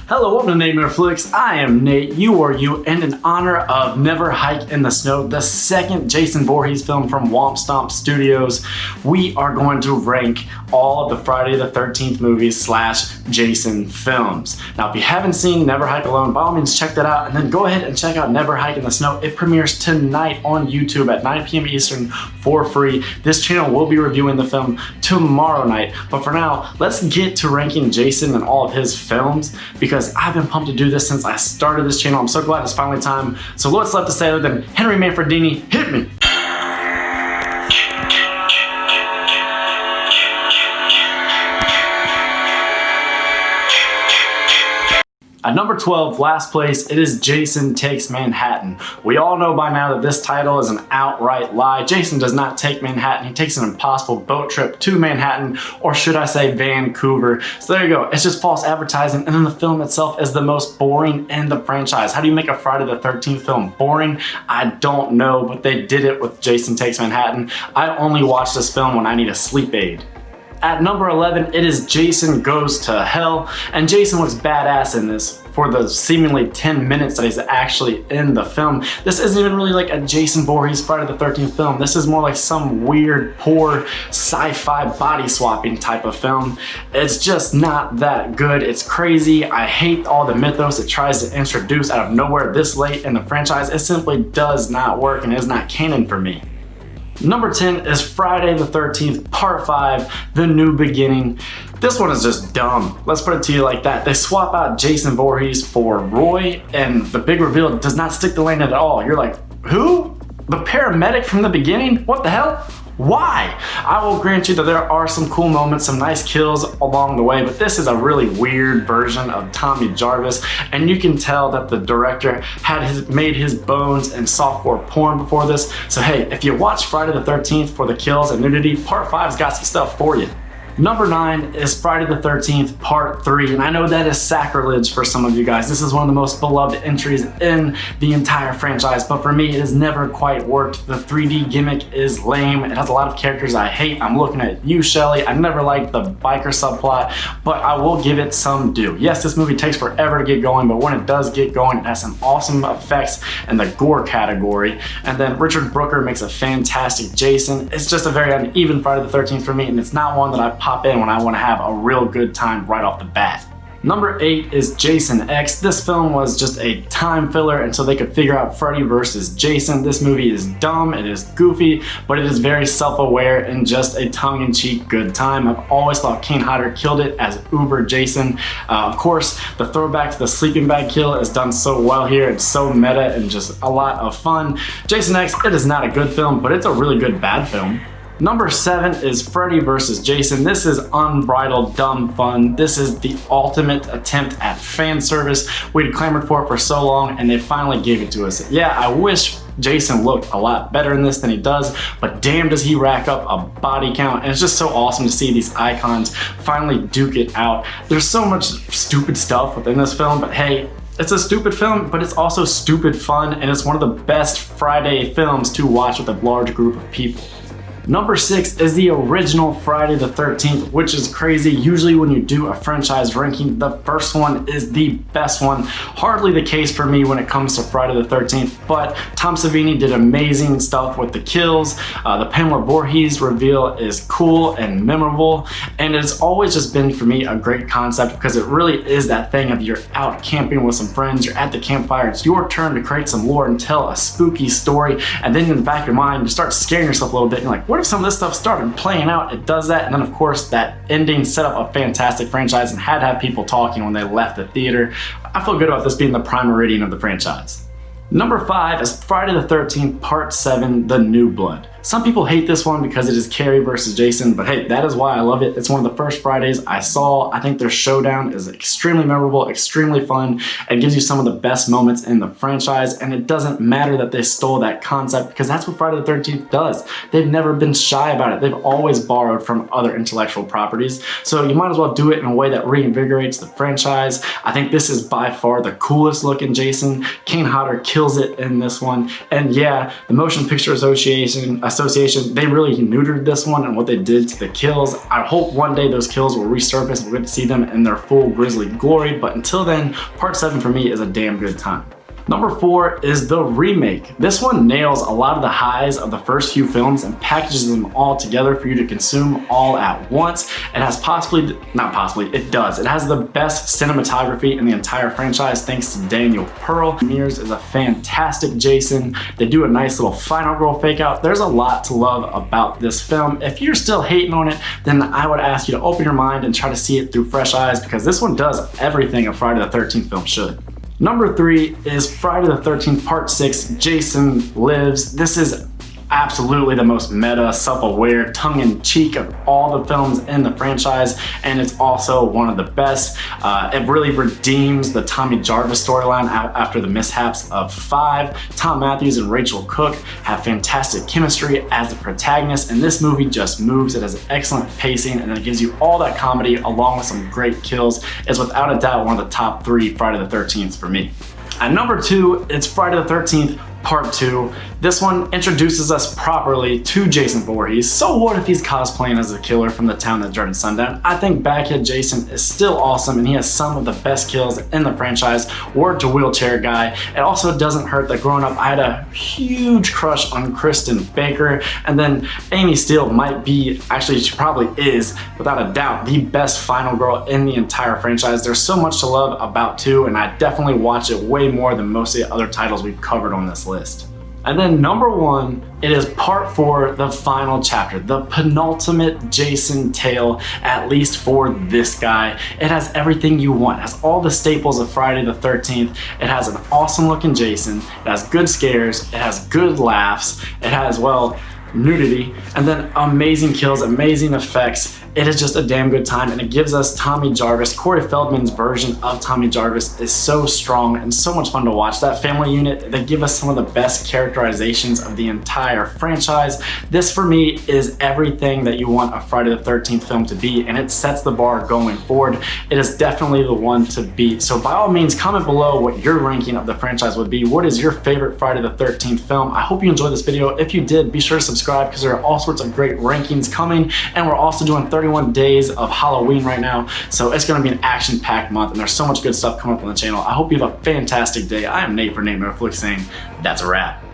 Hello, welcome to Natemare Flix. I am Nate, you are you, and in honor of Never Hike in the Snow, the second Jason Voorhees film from Womp Stomp Studios, we are going to rank all of the Friday the 13th movies slash Jason films. Now, if you haven't seen Never Hike Alone, by all means check that out, and then go ahead and check out Never Hike in the Snow. It premieres tonight on YouTube at 9 p.m. Eastern for free. This channel will be reviewing the film tomorrow night, but for now, let's get to ranking Jason and all of his films, because I've been pumped to do this since I started this channel. I'm so glad it's finally time. So what's left to say other than Henry Manfredini, hit me. At number 12, last place, it is Jason Takes Manhattan. We all know by now that this title is an outright lie. Jason does not take Manhattan. He takes an impossible boat trip to Manhattan, or should I say Vancouver. So there you go. It's just false advertising, and then the film itself is the most boring in the franchise. How do you make a Friday the 13th film boring? I don't know, but they did it with Jason Takes Manhattan. I only watch this film when I need a sleep aid. At number 11, it is Jason Goes to Hell, and Jason looks badass in this for the seemingly 10 minutes that he's actually in the film. This isn't even really like a Jason Voorhees Friday the 13th film. This is more like some weird, poor, sci-fi body swapping type of film. It's just not that good. It's crazy. I hate all the mythos it tries to introduce out of nowhere this late in the franchise. It simply does not work and is not canon for me. Number 10 is Friday the 13th, Part 5, The New Beginning. This one is just dumb. Let's put it to you like that. They swap out Jason Voorhees for Roy, and the big reveal does not stick the landing at all. You're like, who? The paramedic from the beginning? What the hell? Why? I will grant you that there are some cool moments, some nice kills along the way, but this is a really weird version of Tommy Jarvis, and you can tell that the director had made his bones in softcore porn before this. So hey, if you watch Friday the 13th for the kills and nudity, Part 5's got some stuff for you. Number 9 is Friday the 13th, Part 3, and I know that is sacrilege for some of you guys. This is one of the most beloved entries in the entire franchise, but for me, it has never quite worked. The 3D gimmick is lame. It has a lot of characters I hate. I'm looking at you, Shelly. I never liked the biker subplot, but I will give it some due. Yes, this movie takes forever to get going, but when it does get going, it has some awesome effects in the gore category. And then Richard Brooker makes a fantastic Jason. It's just a very uneven Friday the 13th for me, and it's not one that I pop in when I want to have a real good time right off the bat. Number 8 is Jason X. This film was just a time filler until they could figure out Freddy versus Jason. This movie is dumb, it is goofy, but it is very self-aware and just a tongue-in-cheek good time. I've always thought Kane Hodder killed it as Uber Jason. Of course, the throwback to the sleeping bag kill is done so well here. It's so meta and just a lot of fun. Jason X, it is not a good film, but it's a really good bad film. Number 7 is Freddy vs. Jason. This is unbridled dumb fun. This is the ultimate attempt at fan service. We'd clamored for it for so long, and they finally gave it to us. Yeah, I wish Jason looked a lot better in this than he does, but damn does he rack up a body count, and it's just so awesome to see these icons finally duke it out. There's so much stupid stuff within this film, but hey, it's a stupid film, but it's also stupid fun, and it's one of the best Friday films to watch with a large group of people. Number 6 is the original Friday the 13th, which is crazy. Usually when you do a franchise ranking, the first one is the best one. Hardly the case for me when it comes to Friday the 13th, but Tom Savini did amazing stuff with the kills. The Pamela Voorhees reveal is cool and memorable, and it's always just been for me a great concept because it really is that thing of you're out camping with some friends, you're at the campfire, it's your turn to create some lore and tell a spooky story, and then in the back of your mind, you start scaring yourself a little bit, and you're like, what if some of this stuff started playing out? It does that, and then of course that ending set up a fantastic franchise and had to have people talking when they left the theater. I feel good about this being the prime meridian of the franchise. Number 5 is Friday the 13th, Part 7, The New Blood. Some people hate this one because it is Carrie versus Jason, but hey, that is why I love it. It's one of the first Fridays I saw. I think their showdown is extremely memorable, extremely fun, and gives you some of the best moments in the franchise, and it doesn't matter that they stole that concept because that's what Friday the 13th does. They've never been shy about it. They've always borrowed from other intellectual properties, so you might as well do it in a way that reinvigorates the franchise. I think this is by far the coolest looking Jason. Kane Hodder kills it in this one, and yeah, the Motion Picture Association association, they really neutered this one and what they did to the kills. I hope one day those kills will resurface and we'll get to see them in their full grisly glory, but until then, part 7 for me is a damn good time. Number 4 is the remake. This one nails a lot of the highs of the first few films and packages them all together for you to consume all at once. It has it has the best cinematography in the entire franchise thanks to Daniel Pearl. Mears is a fantastic Jason. They do a nice little final girl fake out. There's a lot to love about this film. If you're still hating on it, then I would ask you to open your mind and try to see it through fresh eyes, because this one does everything a Friday the 13th film should. Number 3 is Friday the 13th Part 6, Jason Lives. This is absolutely the most meta, self-aware, tongue-in-cheek of all the films in the franchise, and it's also one of the best. It really redeems the Tommy Jarvis storyline after the mishaps of 5. Tom Matthews and Rachel Cook have fantastic chemistry as the protagonists, and this movie just moves. It has excellent pacing, and it gives you all that comedy along with some great kills. It's without a doubt one of the top 3 Friday the 13th for me. At number 2, it's Friday the 13th Part 2. This one introduces us properly to Jason Voorhees. So what if he's cosplaying as a killer from the town that dreaded sundown? I think Backhead Jason is still awesome, and he has some of the best kills in the franchise. Word to Wheelchair Guy. It also doesn't hurt that growing up I had a huge crush on Kristen Baker, and then Amy Steele might be, actually she probably is, without a doubt, the best final girl in the entire franchise. There's so much to love about 2, and I definitely watch it way more than most of the other titles we've covered on this list. And then number 1, it is Part 4, the final chapter, the penultimate Jason tale, at least for this guy. It has everything you want. It has all the staples of Friday the 13th. It has an awesome looking Jason. It has good scares. It has good laughs. It has, well, nudity, and then amazing kills, amazing effects. It is just a damn good time, and it gives us Tommy Jarvis. Corey Feldman's version of Tommy Jarvis is so strong and so much fun to watch. That family unit, they give us some of the best characterizations of the entire franchise. This for me is everything that you want a Friday the 13th film to be, and it sets the bar going forward. It is definitely the one to beat. So by all means, comment below what your ranking of the franchise would be. What is your favorite Friday the 13th film? I hope you enjoyed this video. If you did, be sure to subscribe, because there are all sorts of great rankings coming, and we're also doing 31 days of Halloween right now, so it's going to be an action-packed month, and there's so much good stuff coming up on the channel. I hope you have a fantastic day. I am Nate for Natemare Flix saying that's a wrap.